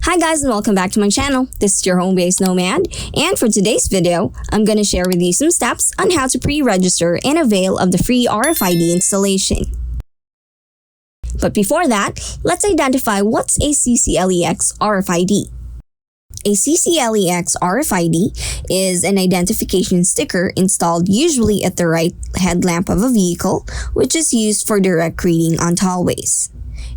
Hi guys and welcome back to my channel. This is your home-based nomad, and for today's video, I'm going to share with you some steps on how to pre-register and avail of the free RFID installation. But before that, let's identify what's a CCLEX RFID. A CCLEX RFID is an identification sticker installed usually at the right headlamp of a vehicle, which is used for direct reading on tollways.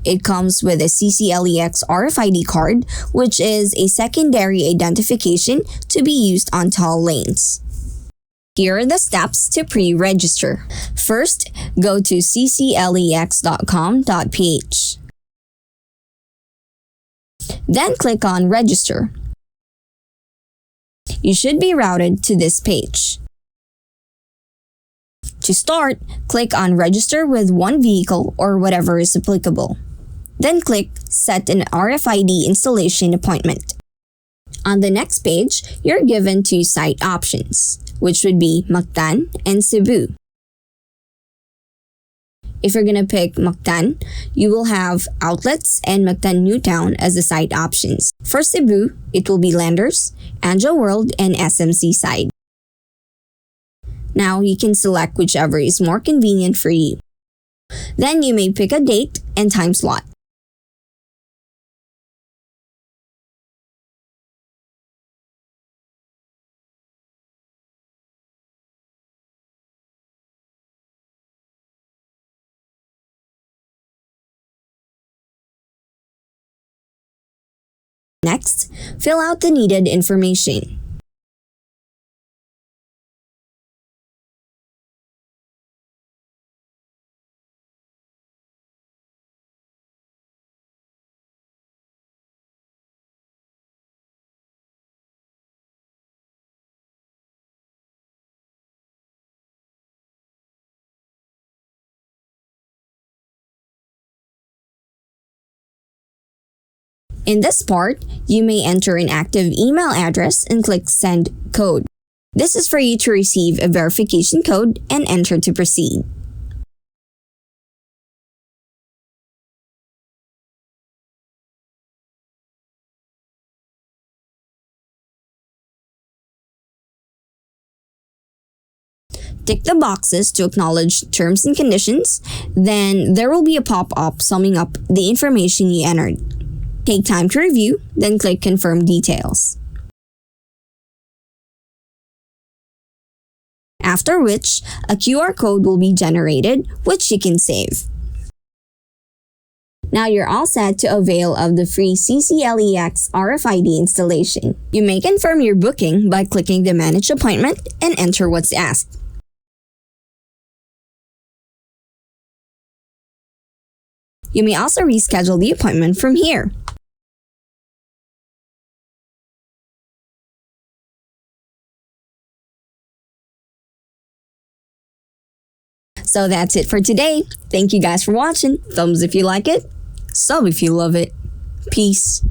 It comes with a CCLEX RFID card, which is a secondary identification to be used on toll lanes. Here are the steps to pre-register. First, go to cclex.com.ph. Then click on Register. You should be routed to this page. To start, click on Register with one vehicle or whatever is applicable. Then click Set an RFID Installation Appointment. On the next page, you're given two site options, which would be Mactan and Cebu. If you're going to pick Mactan, you will have outlets and Mactan Newtown as the site options. For Cebu, it will be Landers, Angel World, and SMC side. Now you can select whichever is more convenient for you. Then you may pick a date and time slot. Next, fill out the needed information. In this part, you may enter an active email address and click Send Code. This is for you to receive a verification code and enter to proceed. Tick the boxes to acknowledge terms and conditions, then there will be a pop-up summing up the information you entered. Take time to review, then click Confirm Details. After which, a QR code will be generated, which you can save. Now you're all set to avail of the free CCLEX RFID installation. You may confirm your booking by clicking the Manage Appointment and enter what's asked. You may also reschedule the appointment from here. So that's it for today. Thank you guys for watching. Thumbs if you like it, sub if you love it. Peace.